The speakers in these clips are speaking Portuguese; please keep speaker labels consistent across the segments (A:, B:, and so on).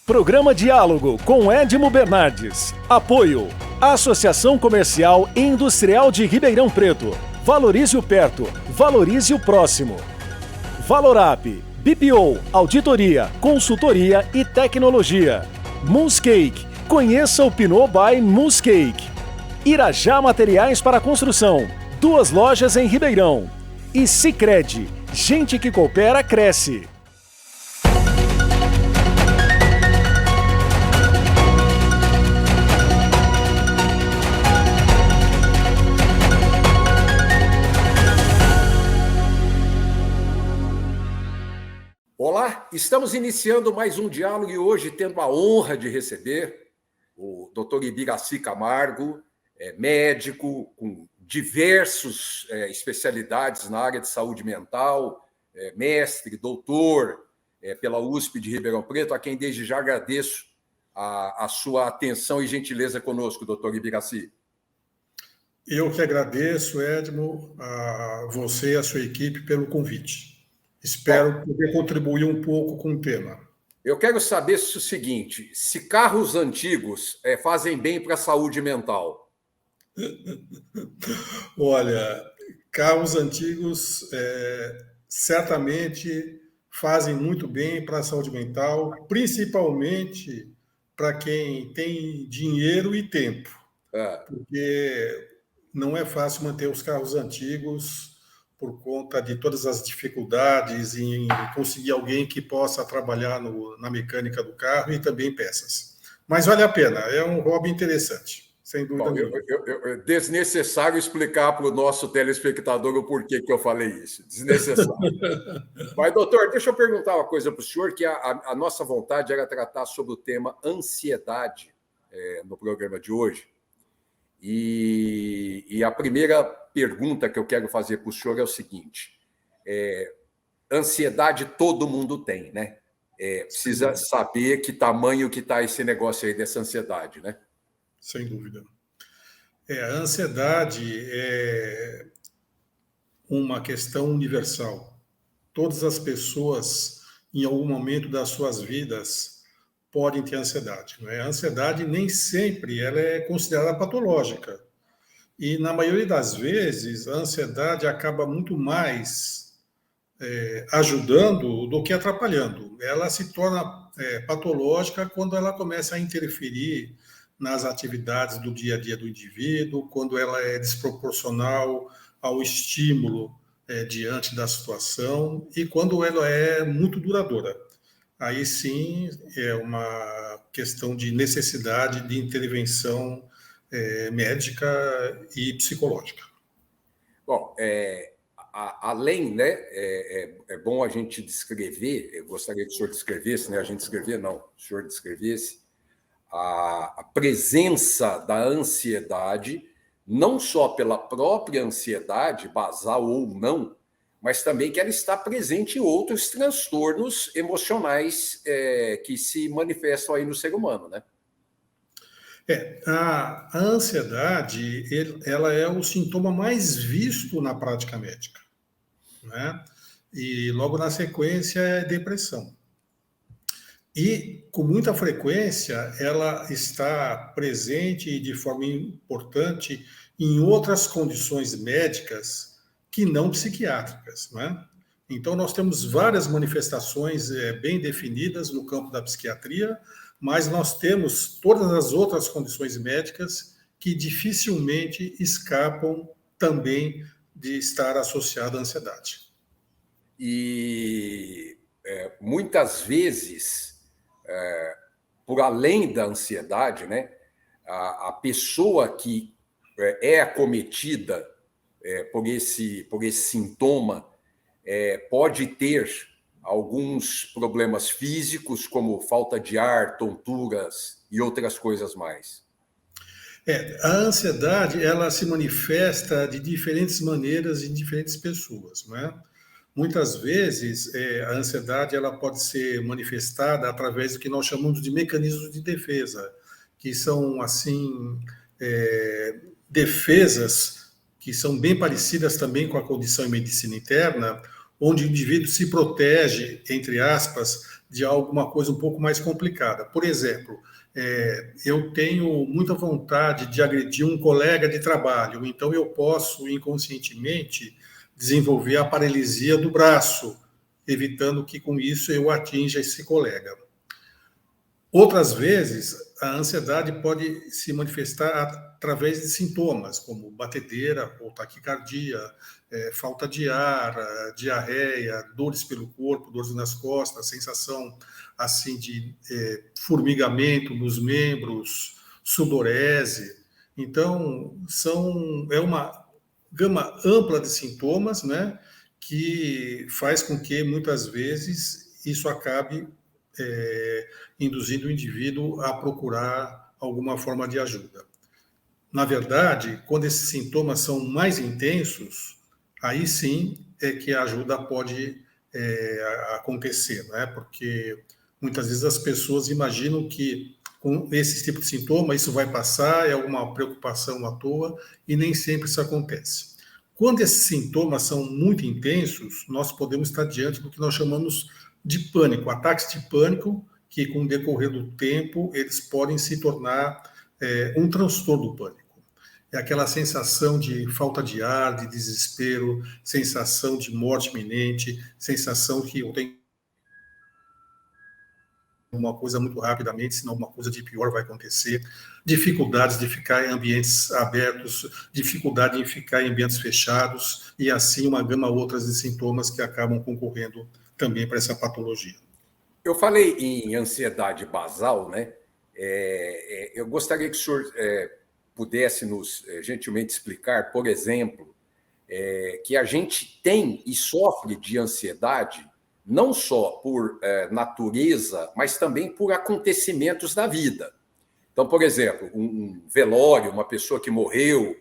A: Programa Diálogo com Edmo Bernardes. Apoio. Associação Comercial e Industrial de Ribeirão Preto. Valorize o perto. Valorize o próximo. Valorap. BPO. Auditoria, consultoria e tecnologia. Moonscake. Conheça o Pinot by Moonscake. Irajá Materiais para Construção. 2 lojas em Ribeirão. E Sicredi. Gente que coopera, cresce.
B: Olá, estamos iniciando mais um diálogo e hoje tendo a honra de receber o Dr. Ibiraci Camargo, médico com diversas especialidades na área de saúde mental, mestre, doutor pela USP de Ribeirão Preto, a quem desde já agradeço a sua atenção e gentileza conosco, Dr. Ibiraci.
C: Eu que agradeço, Edmo, a você e a sua equipe pelo convite. Espero poder contribuir um pouco com o tema.
B: Eu quero saber o seguinte: se carros antigos fazem bem para a saúde mental?
C: Olha, carros antigos certamente fazem muito bem para a saúde mental, principalmente para quem tem dinheiro e tempo. Porque não é fácil manter os carros antigos por conta de todas as dificuldades em conseguir alguém que possa trabalhar na mecânica do carro e também peças. Mas vale a pena, é um hobby interessante, sem dúvida nenhuma.
B: É desnecessário explicar para o nosso telespectador o porquê que eu falei isso. Desnecessário. Mas, doutor, deixa eu perguntar uma coisa para o senhor, que a nossa vontade era tratar sobre o tema ansiedade no programa de hoje. E a primeira pergunta que eu quero fazer para o senhor é o seguinte: ansiedade todo mundo tem, né? Precisa saber que tamanho que está esse negócio aí dessa ansiedade, né?
C: Sem dúvida. A ansiedade é uma questão universal. Todas as pessoas, em algum momento das suas vidas, podem ter ansiedade. A ansiedade nem sempre ela é considerada patológica. E, na maioria das vezes, a ansiedade acaba muito mais ajudando do que atrapalhando. Ela se torna patológica quando ela começa a interferir nas atividades do dia a dia do indivíduo, quando ela é desproporcional ao estímulo diante da situação e quando ela é muito duradoura. Aí sim é uma questão de necessidade de intervenção médica e psicológica.
B: Bom, além, né, é bom a gente descrever, eu gostaria que o senhor descrevesse, né, a gente descrever não, o senhor descrevesse a presença da ansiedade, não só pela própria ansiedade, basal ou não, mas também que ela está presente em outros transtornos emocionais que se manifestam aí no ser humano, né?
C: A ansiedade, ela é o sintoma mais visto na prática médica, né? E logo na sequência é depressão. E com muita frequência ela está presente de forma importante em outras condições médicas que não psiquiátricas, né? Então, nós temos várias manifestações bem definidas no campo da psiquiatria, mas nós temos todas as outras condições médicas que dificilmente escapam também de estar associada à ansiedade.
B: E muitas vezes, por além da ansiedade, né, a pessoa que é acometida por esse sintoma pode ter alguns problemas físicos, como falta de ar, tonturas e outras coisas mais.
C: A ansiedade, ela se manifesta de diferentes maneiras em diferentes pessoas, não é? Muitas vezes, a ansiedade ela pode ser manifestada através do que nós chamamos de mecanismos de defesa, que são, assim, defesas que são bem parecidas também com a condição em medicina interna, onde o indivíduo se protege, entre aspas, de alguma coisa um pouco mais complicada. Por exemplo, eu tenho muita vontade de agredir um colega de trabalho, então eu posso inconscientemente desenvolver a paralisia do braço, evitando que com isso eu atinja esse colega. Outras vezes, a ansiedade pode se manifestar através de sintomas, como batedeira ou taquicardia, falta de ar, diarreia, dores pelo corpo, dores nas costas, sensação assim de formigamento nos membros, sudorese. Então, é uma gama ampla de sintomas, né, que faz com que, muitas vezes, isso acabe induzindo o indivíduo a procurar alguma forma de ajuda. Na verdade, quando esses sintomas são mais intensos, aí sim é que a ajuda pode acontecer, né? Porque muitas vezes as pessoas imaginam que com esse tipo de sintoma isso vai passar, é alguma preocupação à toa, e nem sempre isso acontece. Quando esses sintomas são muito intensos, nós podemos estar diante do que nós chamamos de pânico, ataques de pânico, que com o decorrer do tempo eles podem se tornar um transtorno do pânico. É aquela sensação de falta de ar, de desespero, sensação de morte iminente, sensação que eu tenho uma coisa muito rapidamente, senão alguma coisa de pior vai acontecer, dificuldades de ficar em ambientes abertos, dificuldade em ficar em ambientes fechados, e assim uma gama outras de sintomas que acabam concorrendo também para essa patologia.
B: Eu falei em ansiedade basal, né? Eu gostaria que o senhor pudesse nos gentilmente explicar, por exemplo, que a gente tem e sofre de ansiedade não só por natureza, mas também por acontecimentos da vida. Então, por exemplo, um velório, uma pessoa que morreu,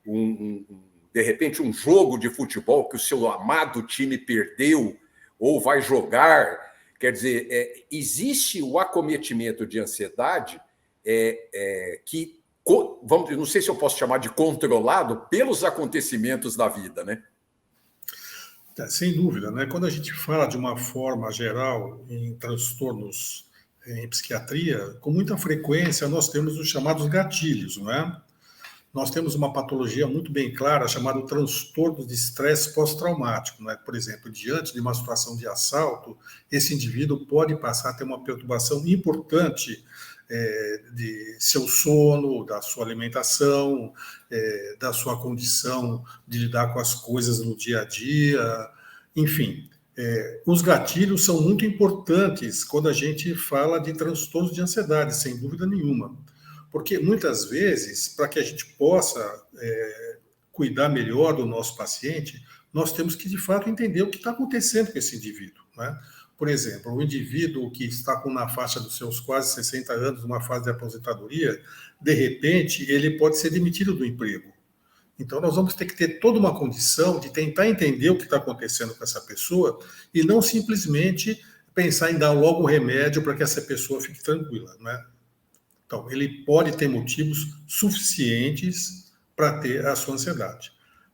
B: de repente um jogo de futebol que o seu amado time perdeu ou vai jogar. Quer dizer, existe o acometimento de ansiedade que, não sei se eu posso chamar de controlado pelos acontecimentos da vida, né?
C: Sem dúvida, né? Quando a gente fala de uma forma geral em transtornos em psiquiatria, com muita frequência nós temos os chamados gatilhos, não é? Nós temos uma patologia muito bem clara chamada transtorno de estresse pós-traumático, né? Por exemplo, diante de uma situação de assalto, esse indivíduo pode passar a ter uma perturbação importante de seu sono, da sua alimentação, da sua condição de lidar com as coisas no dia a dia, enfim. Os gatilhos são muito importantes quando a gente fala de transtornos de ansiedade, sem dúvida nenhuma. Porque, muitas vezes, para que a gente possa cuidar melhor do nosso paciente, nós temos que, de fato, entender o que está acontecendo com esse indivíduo, né? Por exemplo, o indivíduo que está na faixa dos seus quase 60 anos, numa fase de aposentadoria, de repente, ele pode ser demitido do emprego. Então, nós vamos ter que ter toda uma condição de tentar entender o que está acontecendo com essa pessoa e não simplesmente pensar em dar logo um remédio para que essa pessoa fique tranquila, né? Então, ele pode ter motivos suficientes para ter a sua ansiedade.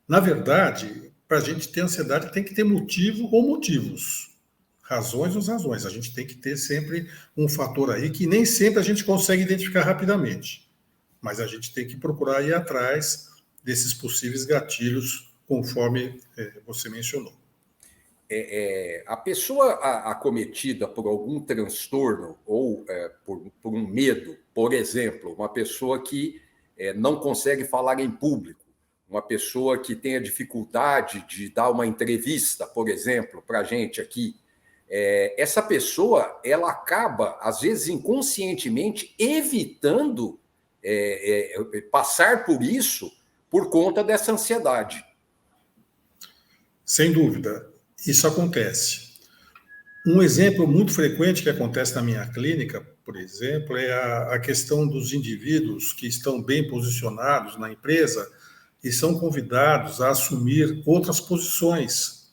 C: Na verdade, para a gente ter ansiedade, tem que ter motivo ou motivos. Razões ou razões. A gente tem que ter sempre um fator aí que nem sempre a gente consegue identificar rapidamente. Mas a gente tem que procurar ir atrás desses possíveis gatilhos, conforme você mencionou.
B: A pessoa acometida por algum transtorno ou por um medo, por exemplo, uma pessoa que não consegue falar em público, uma pessoa que tenha dificuldade de dar uma entrevista, por exemplo, para a gente aqui, essa pessoa ela acaba, às vezes, inconscientemente evitando passar por isso por conta dessa ansiedade.
C: Sem dúvida, isso acontece. Um exemplo muito frequente que acontece na minha clínica, por exemplo, é a questão dos indivíduos que estão bem posicionados na empresa e são convidados a assumir outras posições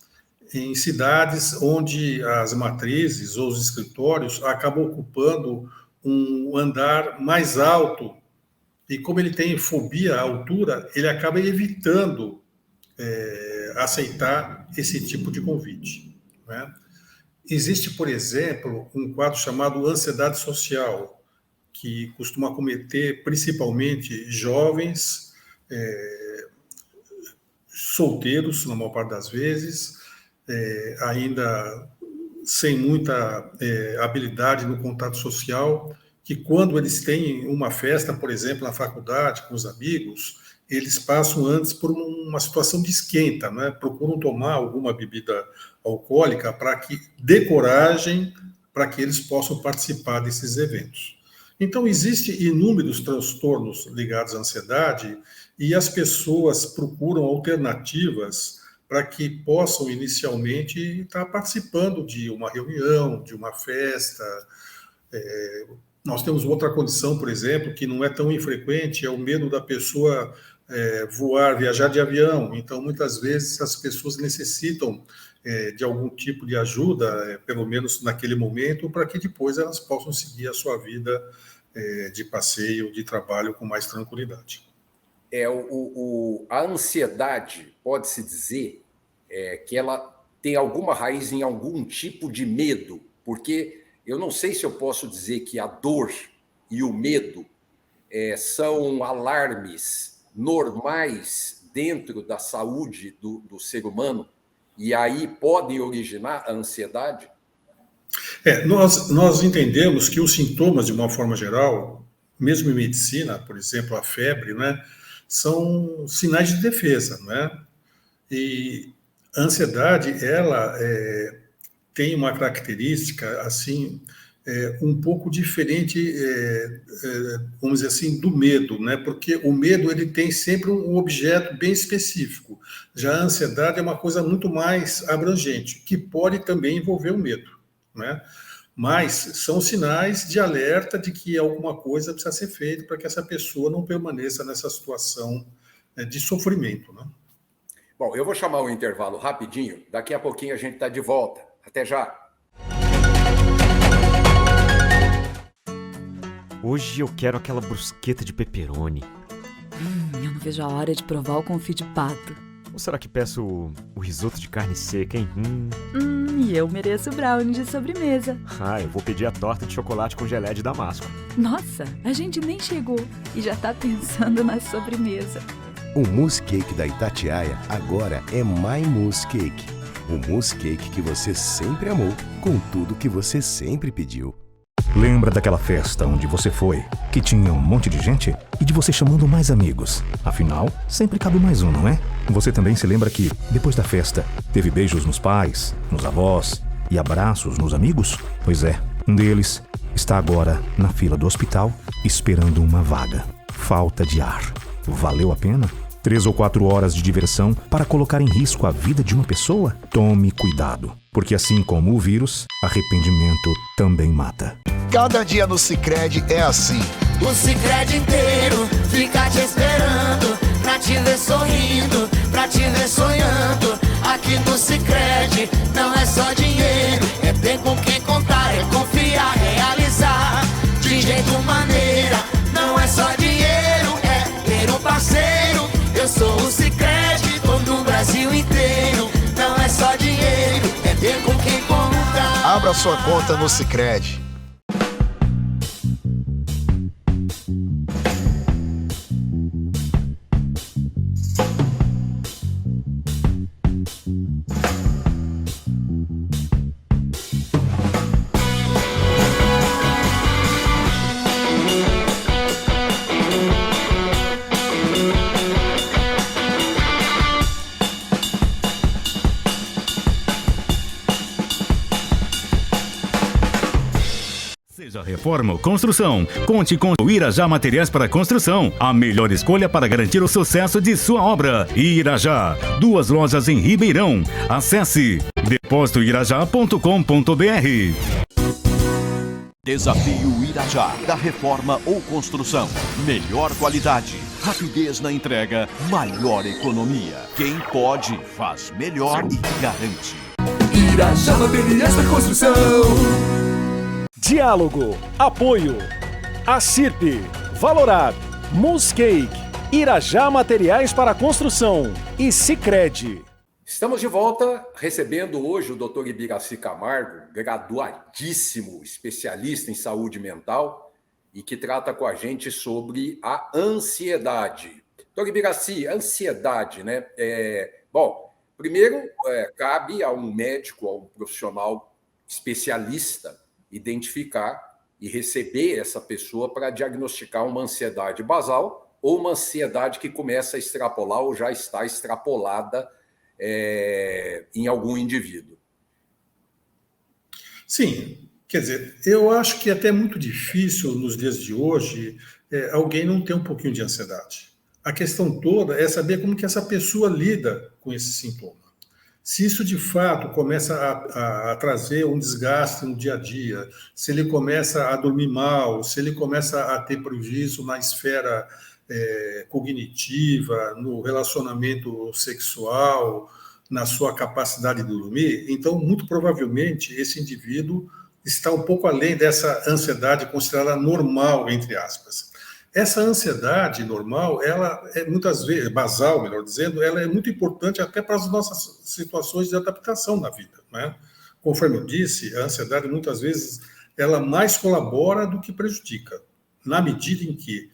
C: em cidades onde as matrizes ou os escritórios acabam ocupando um andar mais alto. E como ele tem fobia à altura, ele acaba evitando aceitar esse tipo de convite, né? Existe, por exemplo, um quadro chamado ansiedade social, que costuma acometer principalmente jovens, solteiros, na maior parte das vezes, ainda sem muita habilidade no contato social, que quando eles têm uma festa, por exemplo, na faculdade, com os amigos, eles passam antes por uma situação de esquenta, né? Procuram tomar alguma bebida alcoólica para que dê coragem para que eles possam participar desses eventos. Então, existem inúmeros transtornos ligados à ansiedade e as pessoas procuram alternativas para que possam inicialmente estar participando de uma reunião, de uma festa. Nós temos outra condição, por exemplo, que não é tão infrequente, é o medo da pessoa voar, viajar de avião. Então, muitas vezes, as pessoas necessitam de algum tipo de ajuda, pelo menos naquele momento, para que depois elas possam seguir a sua vida de passeio, de trabalho com mais tranquilidade.
B: A ansiedade, pode-se dizer que ela tem alguma raiz em algum tipo de medo, porque eu não sei se eu posso dizer que a dor e o medo são alarmes normais dentro da saúde do ser humano, e aí podem originar a ansiedade?
C: Nós entendemos que os sintomas, de uma forma geral, mesmo em medicina, por exemplo, a febre, né, são sinais de defesa, né? E a ansiedade, ela tem uma característica, assim, um pouco diferente, vamos dizer assim, do medo, né? Porque o medo, ele tem sempre um objeto bem específico. Já a ansiedade é uma coisa muito mais abrangente, que pode também envolver o medo, né? Mas são sinais de alerta de que alguma coisa precisa ser feita para que essa pessoa não permaneça nessa situação de sofrimento, né?
B: Bom, eu vou chamar o intervalo rapidinho, daqui a pouquinho a gente está de volta. Até já!
D: Hoje eu quero aquela brusqueta de pepperoni.
E: Eu não vejo a hora de provar o confit de pato.
D: Ou será que peço o risoto de carne seca, hein?
E: E eu mereço o brownie de sobremesa.
D: Eu vou pedir a torta de chocolate com geleia de damasco.
E: Nossa, a gente nem chegou e já tá pensando na sobremesa.
F: O mousse cake da Itatiaia agora é My Mousse Cake. O mousse cake que você sempre amou, com tudo que você sempre pediu.
G: Lembra daquela festa onde você foi, que tinha um monte de gente e de você chamando mais amigos? Afinal, sempre cabe mais um, não é? Você também se lembra que, depois da festa, teve beijos nos pais, nos avós e abraços nos amigos? Pois é, um deles está agora na fila do hospital esperando uma vaga. Falta de ar. Valeu a pena? 3 ou 4 horas de diversão para colocar em risco a vida de uma pessoa? Tome cuidado, porque assim como o vírus, arrependimento também mata.
H: Cada dia no Sicredi é assim.
I: O Sicredi inteiro fica te esperando, pra te ver sorrindo, pra te ver sonhando. Aqui no Sicredi não é só dinheiro, é ter com quem contar, é confiar, realizar. De jeito maneira, não é só dinheiro, é ter um parceiro. Eu sou o Sicredi, tô no Brasil inteiro. Não é só dinheiro, é ter com quem contar.
H: Abra sua conta no Sicredi.
J: Reforma ou construção. Conte com o Irajá Materiais para Construção, a melhor escolha para garantir o sucesso de sua obra. Irajá, 2 lojas em Ribeirão. Acesse depósitoirajá.com.br.
K: Desafio Irajá, da reforma ou construção. Melhor qualidade, rapidez na entrega, maior economia. Quem pode, faz melhor e garante.
L: Irajá Materiais para Construção.
A: Diálogo, apoio, Acirp, Valorab, Mousse Cake, Irajá Materiais para Construção e Sicredi.
B: Estamos de volta, recebendo hoje o Dr. Ibiraci Camargo, graduadíssimo, especialista em saúde mental, e que trata com a gente sobre a ansiedade. Dr. Ibiraci, ansiedade, né? Primeiro, cabe a um médico, a um profissional especialista, identificar e receber essa pessoa para diagnosticar uma ansiedade basal ou uma ansiedade que começa a extrapolar ou já está extrapolada em algum indivíduo.
C: Sim, quer dizer, eu acho que é até muito difícil nos dias de hoje alguém não ter um pouquinho de ansiedade. A questão toda é saber como que essa pessoa lida com esse sintoma. Se isso de fato começa a trazer um desgaste no dia a dia, se ele começa a dormir mal, se ele começa a ter prejuízo na esfera cognitiva, no relacionamento sexual, na sua capacidade de dormir, então, muito provavelmente, esse indivíduo está um pouco além dessa ansiedade considerada normal, entre aspas. Essa ansiedade normal, ela é muitas vezes, basal, melhor dizendo, ela é muito importante até para as nossas situações de adaptação na vida, né? Conforme eu disse, a ansiedade muitas vezes ela mais colabora do que prejudica, na medida em que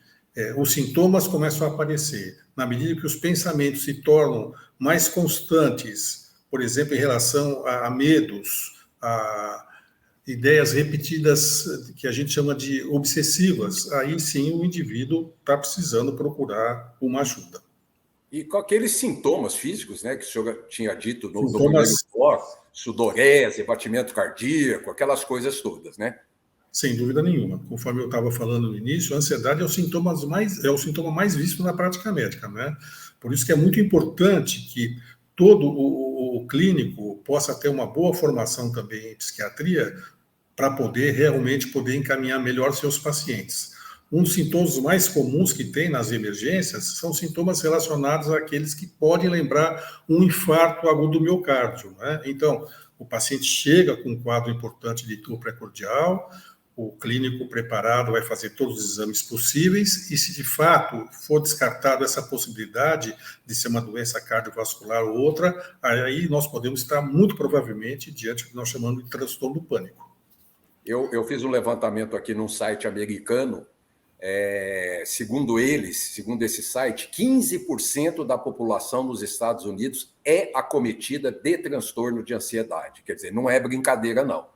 C: os sintomas começam a aparecer, na medida que os pensamentos se tornam mais constantes, por exemplo, em relação a medos, a ideias repetidas que a gente chama de obsessivas, aí sim o indivíduo está precisando procurar uma ajuda.
B: E com aqueles sintomas físicos, né, que o senhor tinha dito no primeiro bloco, sudorese, batimento cardíaco, aquelas coisas todas, né?
C: Sem dúvida nenhuma. Conforme eu estava falando no início, a ansiedade é o sintoma mais visto na prática médica, né? Por isso que é muito importante que todo o clínico possa ter uma boa formação também em psiquiatria para realmente poder encaminhar melhor seus pacientes. Um dos sintomas mais comuns que tem nas emergências são sintomas relacionados àqueles que podem lembrar um infarto agudo do miocárdio, né? Então, o paciente chega com um quadro importante de dor precordial, o clínico preparado vai fazer todos os exames possíveis e, se de fato for descartado essa possibilidade de ser uma doença cardiovascular ou outra, aí nós podemos estar muito provavelmente diante do que nós chamamos de transtorno do pânico.
B: Eu fiz um levantamento aqui num site americano, segundo esse site, 15% da população nos Estados Unidos é acometida de transtorno de ansiedade. Quer dizer, não é brincadeira, não.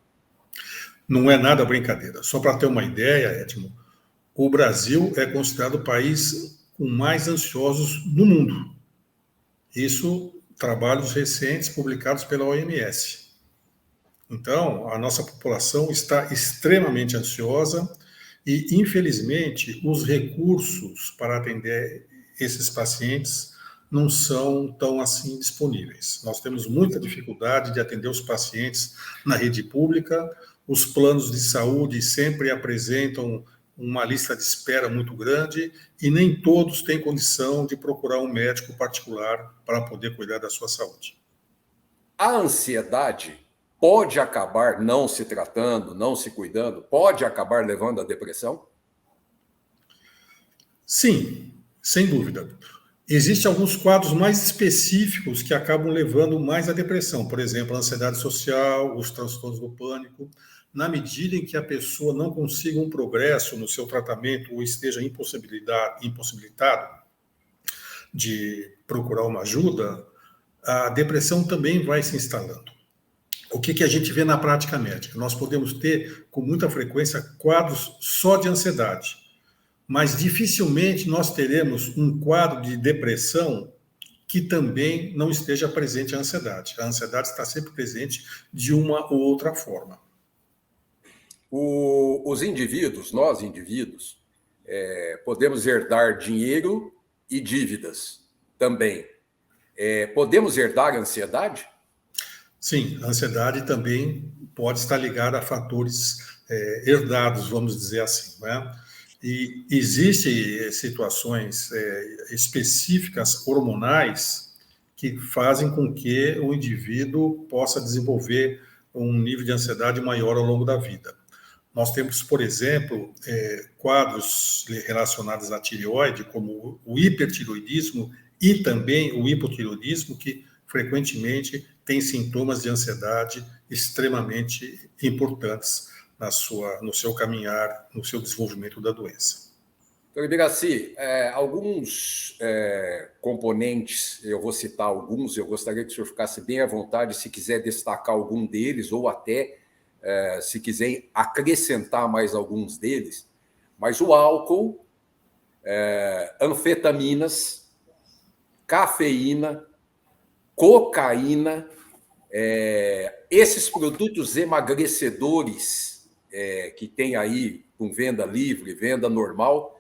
C: Não é nada brincadeira. Só para ter uma ideia, Edmo, o Brasil é considerado o país com mais ansiosos no mundo. Isso, trabalhos recentes publicados pela OMS. Então, a nossa população está extremamente ansiosa e, infelizmente, os recursos para atender esses pacientes não são tão assim disponíveis. Nós temos muita dificuldade de atender os pacientes na rede pública. Os planos de saúde sempre apresentam uma lista de espera muito grande e nem todos têm condição de procurar um médico particular para poder cuidar da sua saúde.
B: A ansiedade pode acabar não se tratando, não se cuidando, pode acabar levando à depressão?
C: Sim, sem dúvida. Existem alguns quadros mais específicos que acabam levando mais à depressão. Por exemplo, a ansiedade social, os transtornos do pânico. Na medida em que a pessoa não consiga um progresso no seu tratamento ou esteja impossibilitado de procurar uma ajuda, a depressão também vai se instalando. O que a gente vê na prática médica? Nós podemos ter, com muita frequência, quadros só de ansiedade, mas dificilmente nós teremos um quadro de depressão que também não esteja presente a ansiedade. A ansiedade está sempre presente de uma ou outra forma.
B: Os indivíduos, nós indivíduos, podemos herdar dinheiro e dívidas também. Podemos herdar a ansiedade?
C: Sim, a ansiedade também pode estar ligada a fatores herdados, vamos dizer assim, né? E existem situações específicas hormonais que fazem com que o indivíduo possa desenvolver um nível de ansiedade maior ao longo da vida. Nós temos, por exemplo, quadros relacionados à tireoide, como o hipertireoidismo e também o hipotireoidismo, que frequentemente têm sintomas de ansiedade extremamente importantes no seu caminhar, no seu desenvolvimento da doença.
B: Doutor Ibiraci, alguns componentes, eu vou citar alguns, eu gostaria que o senhor ficasse bem à vontade, se quiser destacar algum deles, ou até, se quiser acrescentar mais alguns deles, mas o álcool, anfetaminas, cafeína, cocaína, esses produtos emagrecedores que tem aí com venda livre, venda normal,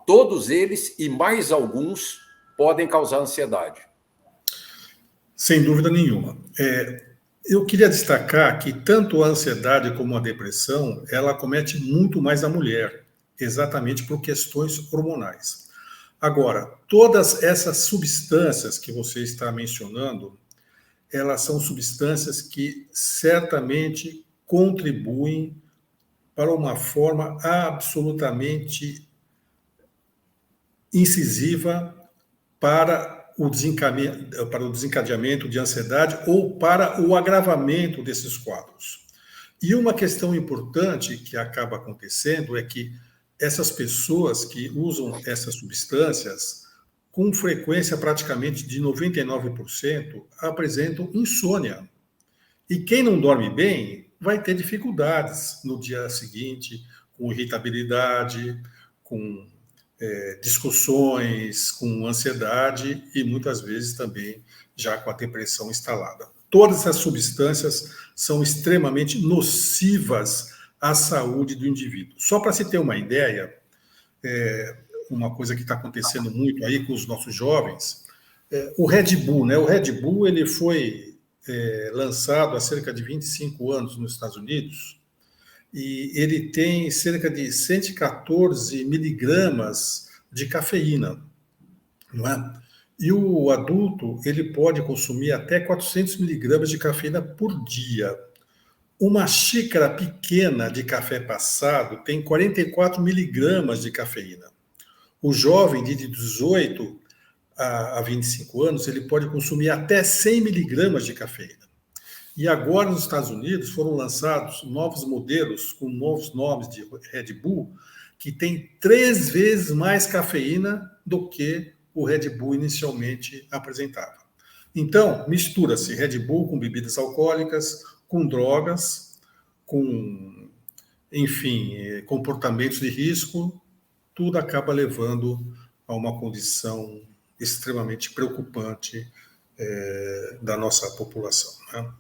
B: todos eles e mais alguns podem causar ansiedade.
C: Sem dúvida nenhuma. Eu queria destacar que tanto a ansiedade como a depressão, ela acomete muito mais a mulher, exatamente por questões hormonais. Agora, todas essas substâncias que você está mencionando, elas são substâncias que certamente contribuem para uma forma absolutamente incisiva para o desencadeamento de ansiedade ou para o agravamento desses quadros. E uma questão importante que acaba acontecendo é que essas pessoas que usam essas substâncias, com frequência praticamente de 99%, apresentam insônia. E quem não dorme bem vai ter dificuldades no dia seguinte, com irritabilidade, com discussões, com ansiedade e muitas vezes também já com a depressão instalada. Todas essas substâncias são extremamente nocivas à saúde do indivíduo. Só para se ter uma ideia, uma coisa que está acontecendo muito aí com os nossos jovens, o Red Bull, né? O Red Bull ele foi lançado há cerca de 25 anos nos Estados Unidos, e ele tem cerca de 114 miligramas de cafeína, não é? E o adulto ele pode consumir até 400 miligramas de cafeína por dia. Uma xícara pequena de café passado tem 44 miligramas de cafeína. O jovem de 18 a 25 anos ele pode consumir até 100 miligramas de cafeína. E agora, nos Estados Unidos, foram lançados novos modelos com novos nomes de Red Bull, que tem 3 vezes mais cafeína do que o Red Bull inicialmente apresentava. Então, mistura-se Red Bull com bebidas alcoólicas, com drogas, com, enfim, comportamentos de risco, tudo acaba levando a uma condição extremamente preocupante da nossa população, né?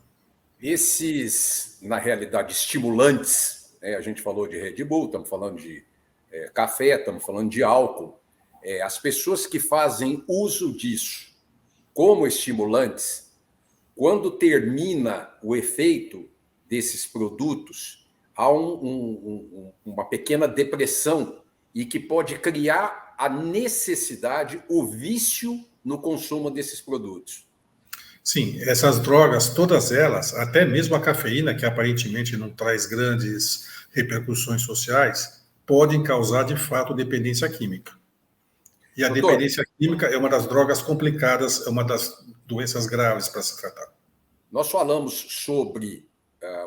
B: Esses, na realidade, estimulantes, a gente falou de Red Bull, estamos falando de café, estamos falando de álcool. As pessoas que fazem uso disso como estimulantes, quando termina o efeito desses produtos, há uma pequena depressão e que pode criar a necessidade, o vício no consumo desses produtos.
C: Sim, essas drogas, todas elas, até mesmo a cafeína, que aparentemente não traz grandes repercussões sociais, podem causar, de fato, dependência química. E a dependência química é uma das drogas complicadas, é uma das doenças graves para se tratar.
B: Nós falamos sobre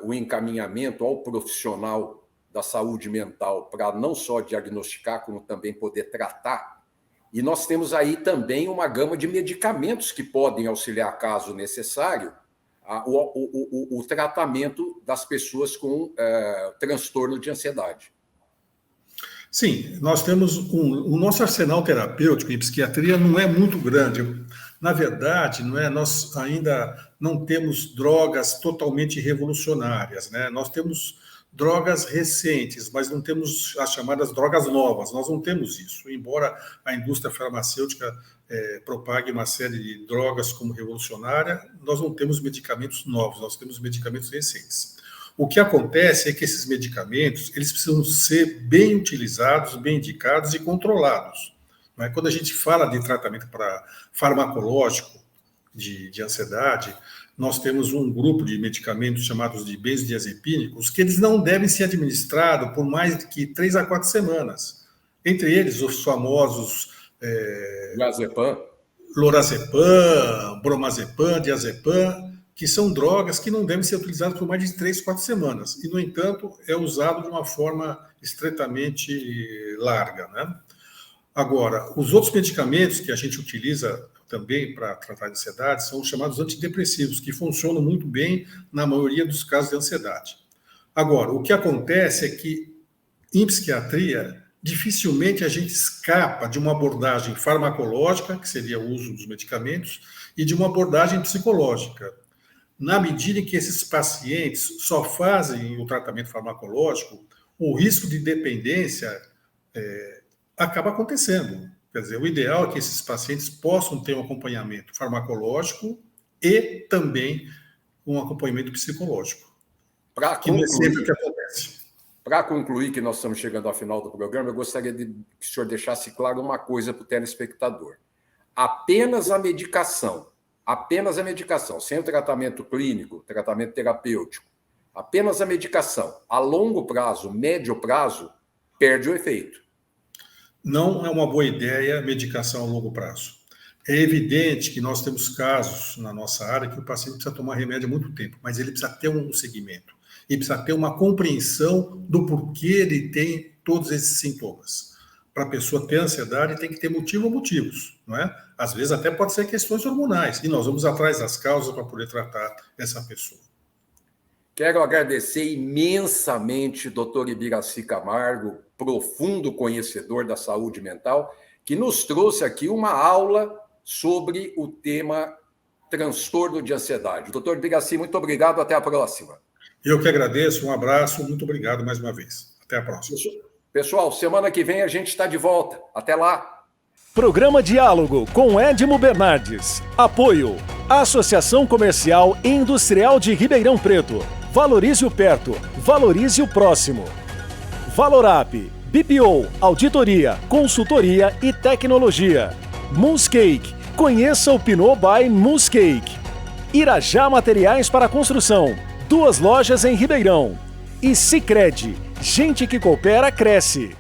B: o encaminhamento ao profissional da saúde mental para não só diagnosticar, como também poder tratar. E nós temos aí também uma gama de medicamentos que podem auxiliar, caso necessário, o tratamento das pessoas com transtorno de ansiedade.
C: Sim, nós temos o nosso arsenal terapêutico em psiquiatria não é muito grande. Na verdade, nós ainda não temos drogas totalmente revolucionárias, né? Nós temos drogas recentes, mas não temos as chamadas drogas novas. Nós não temos isso, embora a indústria farmacêutica propague uma série de drogas como revolucionária, nós não temos medicamentos novos, nós temos medicamentos recentes. O que acontece é que esses medicamentos eles precisam ser bem utilizados, bem indicados e controlados. Não é? Quando a gente fala de tratamento farmacológico de ansiedade, nós temos um grupo de medicamentos chamados de benzodiazepínicos que eles não devem ser administrados por mais de que 3 a 4 semanas. Entre eles, os famosos lorazepam, bromazepam, diazepam, que são drogas que não devem ser utilizadas por mais de 3 a 4 semanas. E, no entanto, é usado de uma forma estritamente larga, né? Agora, os outros medicamentos que a gente utiliza também para tratar de ansiedade são os chamados antidepressivos, que funcionam muito bem na maioria dos casos de ansiedade. Agora, o que acontece é que, em psiquiatria, dificilmente a gente escapa de uma abordagem farmacológica, que seria o uso dos medicamentos, e de uma abordagem psicológica. Na medida em que esses pacientes só fazem o tratamento farmacológico, o risco de dependência acaba acontecendo. Quer dizer, o ideal é que esses pacientes possam ter um acompanhamento farmacológico e também um acompanhamento psicológico. Que não é sempre o que acontece.
B: Para concluir, que nós estamos chegando ao final do programa, eu gostaria que o senhor deixasse claro uma coisa para o telespectador. Apenas a medicação, sem o tratamento clínico, tratamento terapêutico, apenas a medicação, a longo prazo, médio prazo, perde o efeito.
C: Não é uma boa ideia medicação a longo prazo. É evidente que nós temos casos na nossa área que o paciente precisa tomar remédio há muito tempo, mas ele precisa ter um seguimento. E precisa ter uma compreensão do porquê ele tem todos esses sintomas. Para a pessoa ter ansiedade, tem que ter motivo ou motivos, não é? Às vezes até pode ser questões hormonais, e nós vamos atrás das causas para poder tratar essa pessoa.
B: Quero agradecer imensamente Dr. Ibiraci Camargo, profundo conhecedor da saúde mental, que nos trouxe aqui uma aula sobre o tema transtorno de ansiedade. Dr. Ibiraci, muito obrigado, até a próxima.
C: Eu que agradeço, um abraço, muito obrigado mais uma vez. Até a próxima.
B: Pessoal, semana que vem a gente está de volta. Até lá.
A: Programa Diálogo com Edmo Bernardes. Apoio: Associação Comercial e Industrial de Ribeirão Preto. Valorize o perto, valorize o próximo. Valorap, BPO, auditoria, consultoria e tecnologia. Moonscake, conheça o Pinot by Moonscake. Irajá Materiais para Construção, 2 lojas em Ribeirão. E Sicredi, gente que coopera, cresce.